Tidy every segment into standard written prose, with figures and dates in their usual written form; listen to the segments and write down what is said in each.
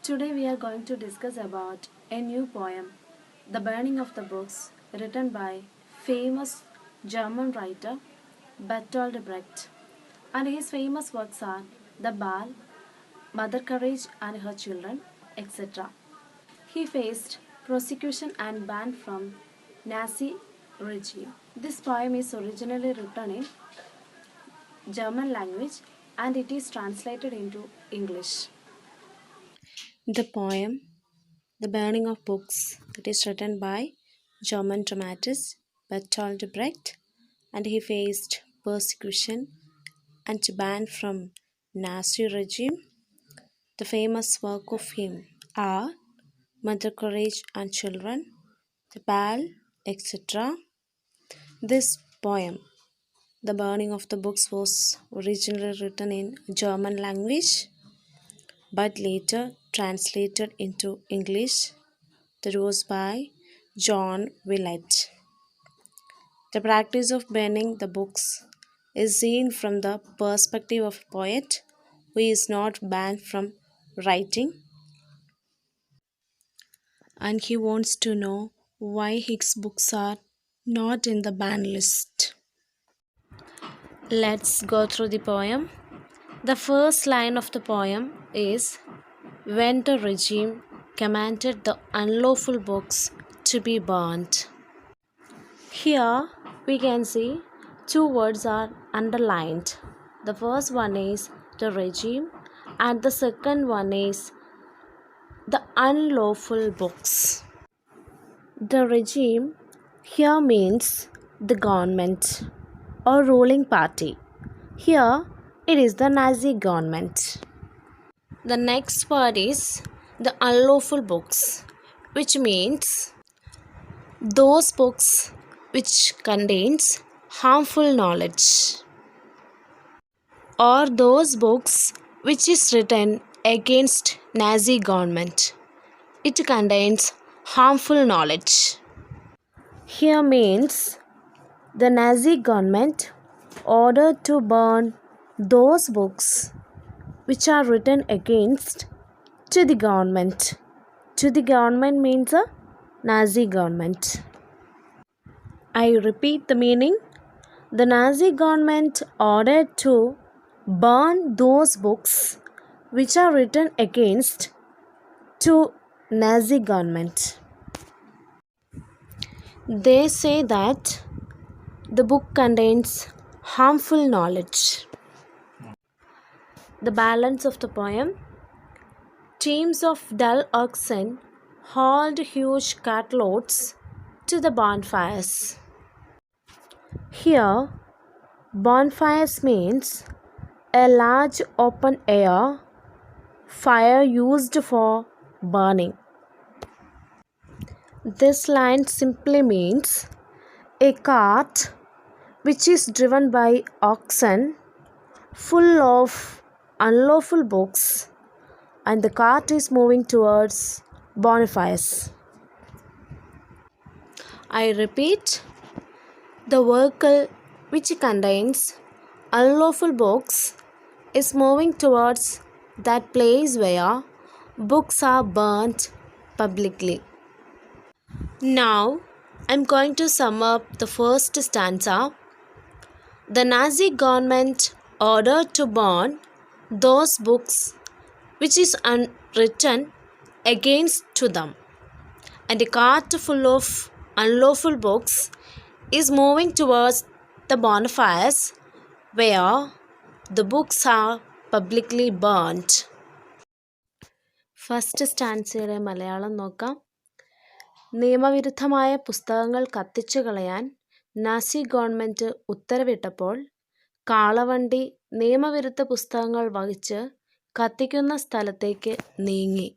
Today we are going to discuss about a new poem, The Burning of the Books, written by famous German writer Bertolt Brecht. And his famous works are The Ball, Mother Courage and Her Children, etc. He faced prosecution and ban from Nazi regime. This poem is originally written in German language and it is translated into English. The poem The Burning of Books, it is written by German dramatist Bertolt Brecht, and he faced persecution and ban from Nazi regime. The famous work of him are Mother Courage and Children, The Ball, etc. This poem, The Burning of the Books, was originally written in German language but later translated into English. That was by John Willett. The practice of burning the books is seen from the perspective of a poet who is not banned from writing, and he wants to know why his books are not in the ban list. Let's go through the poem. The first line of the poem is when the regime commanded the unlawful books to be burnt. Here we can see two words are underlined. The first one is the regime and the second one is the unlawful books. The regime here means the government or ruling party. Here it is the Nazi government. The next word is the unlawful books, which means those books which contains harmful knowledge, or those books which is written against Nazi government. It contains harmful knowledge. Here means the Nazi government ordered to burn those books which are written against to the government. To the government means a Nazi government. I repeat the meaning. The Nazi government ordered to burn those books which are written against to Nazi government. They say that the book contains harmful knowledge. The balance of the poem. Teams of dull oxen hauled huge cartloads to the bonfires. Here, bonfires means a large open air fire used for burning. This line simply means a cart which is driven by oxen full of unlawful books, and the cart is moving towards bonfires. I repeat, the vehicle which contains unlawful books is moving towards that place where books are burnt publicly. Now I am going to sum up the first stanza. The Nazi government ordered to burn those books which is written against to them, and a cart full of unlawful books is moving towards the bonfires where the books are publicly burnt. First സ്റ്റാൻസയുടെ മലയാളം നോക്കാം. നിയമവിരുദ്ധമായ പുസ്തകങ്ങൾ കത്തിച്ചു കളയാൻ Nazi government ഉത്തരവിട്ടപ്പോൾ കാളവണ്ടി നിയമവിരുദ്ധ പുസ്തകങ്ങൾ വഹിച്ച് കത്തിക്കുന്ന സ്ഥലത്തേക്ക് നീങ്ങി.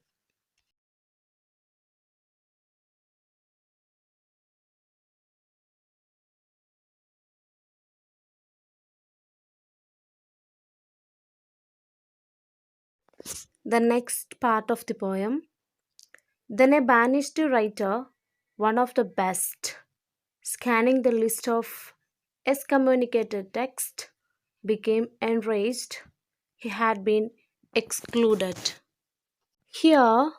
The next part of the poem. Then a banished writer, one of the best, scanning the list of excommunicated texts, became enraged. He had been excluded. Here,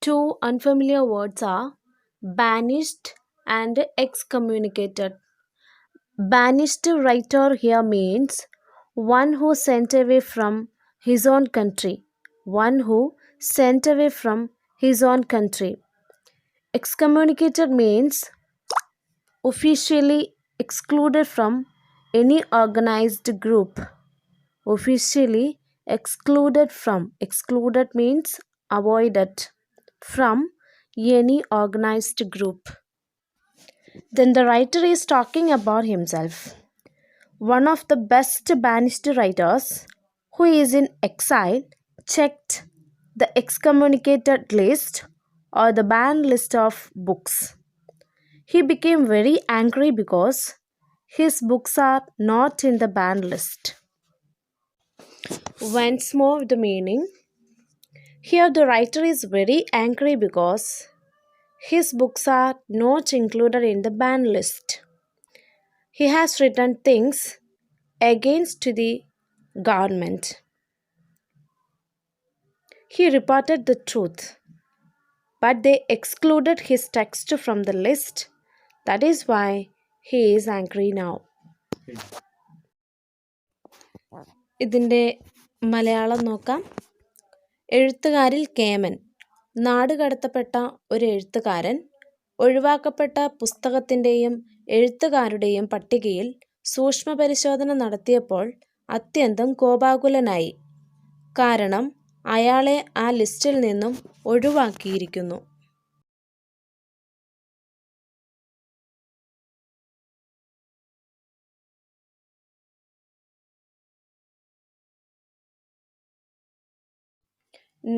two unfamiliar words are banished and excommunicated. Banished writer here means one who sent away from his own country. One who sent away from his own country. Excommunicated means officially excluded from any organized group. Officially excluded from. Excluded means avoided from any organized group. Then the writer is talking about himself. One of the best banished writers who is in exile checked the excommunicated list or the banned list of books. He became very angry because his books are not in the banned list. Once more, the meaning. Here, the writer is very angry because his books are not included in the banned list. He has written things against the government. He reported the truth, but they excluded his text from the list. That is why he is angry now. ഇതിൻ്റെ മലയാളം നോക്കാം. എഴുത്തുകാരിൽ കേമൻ. നാടുകടത്തപ്പെട്ട ഒരു എഴുത്തുകാരൻ ഒഴിവാക്കപ്പെട്ട പുസ്തകത്തിൻ്റെയും എഴുത്തുകാരുടെയും പട്ടികയിൽ സൂക്ഷ്മപരിശോധന നടത്തിയപ്പോൾ അത്യന്തം കോപാകുലനായി. കാരണം അയാളെ ആ ലിസ്റ്റിൽ നിന്നും ഒഴിവാക്കിയിരിക്കുന്നു.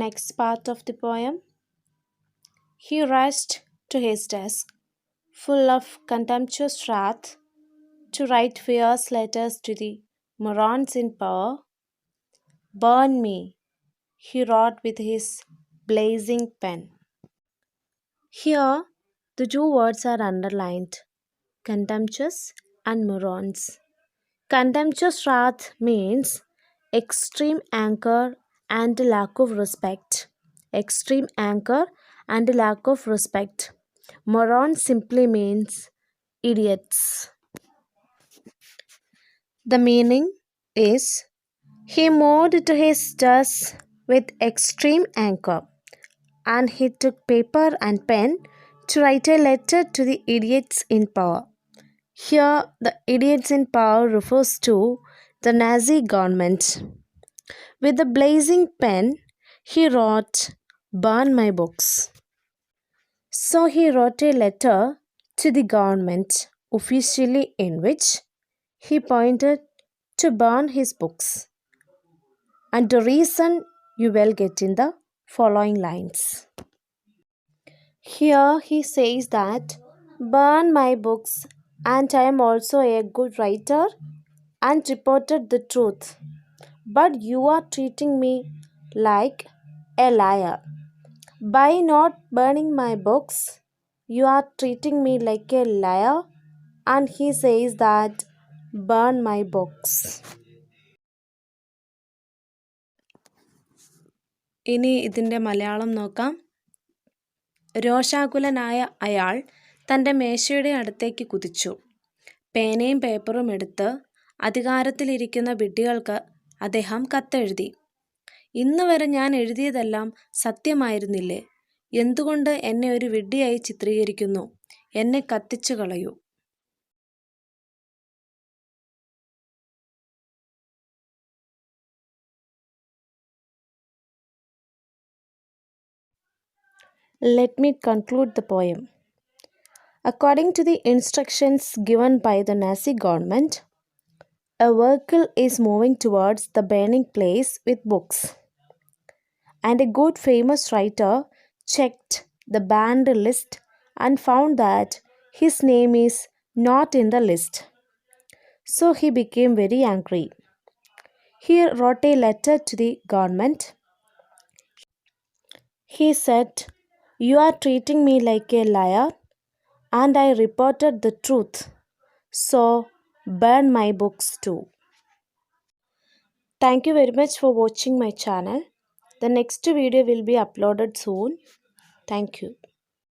Next part of the poem. He rushed to his desk, full of contemptuous wrath, to write fierce letters to the morons in power. Burn me, he wrote with his blazing pen. Here, the two words are underlined, contemptuous and morons. Contemptuous wrath means extreme anger and lack of respect. Extreme anger and lack of respect. Moron simply means idiots. The meaning is he moved to his desk with extreme anger and he took paper and pen to write a letter to the idiots in power. Here, the idiots in power refers to the Nazi government. With a blazing pen, he wrote, "Burn my books." So he wrote a letter to the government officially in which he pointed to burn his books. And the reason you will get in the following lines. Here he says that, "Burn my books, and I am also a good writer and reported the truth. But you are treating me like a liar. By not burning my books, you are treating me like a liar." And he says that, "Burn my books." ഇനി ഇതിൻ്റെ മലയാളം നോക്കാം. രോഷാകുലനായ അയാൾ തൻ്റെ മേശയുടെ അടുത്തേക്ക് കുതിച്ചു. പേനയും പേപ്പറും എടുത്ത് അധികാരത്തിലിരിക്കുന്ന വിഡ്ഢികൾക്ക് അദ്ദേഹം കത്തെഴുതി. "ഇന്ന് വരെ ഞാൻ എഴുതിയതെല്ലാം സത്യമായിരുന്നില്ലേ? എന്തുകൊണ്ട് എന്നെ ഒരു വിഡ്ഢിയായി ചിത്രീകരിക്കുന്നു? എന്നെ കത്തിച്ചു കളയൂ." Let me conclude the poem. According to the instructions given by the Nazi government, a vehicle is moving towards the burning place with books. And a good famous writer checked the banned list and found that his name is not in the list. So he became very angry. He wrote a letter to the government. He said, "You are treating me like a liar, and I reported the truth. So burn my books too." Thank you very much for watching my channel. The next video will be uploaded soon. Thank you.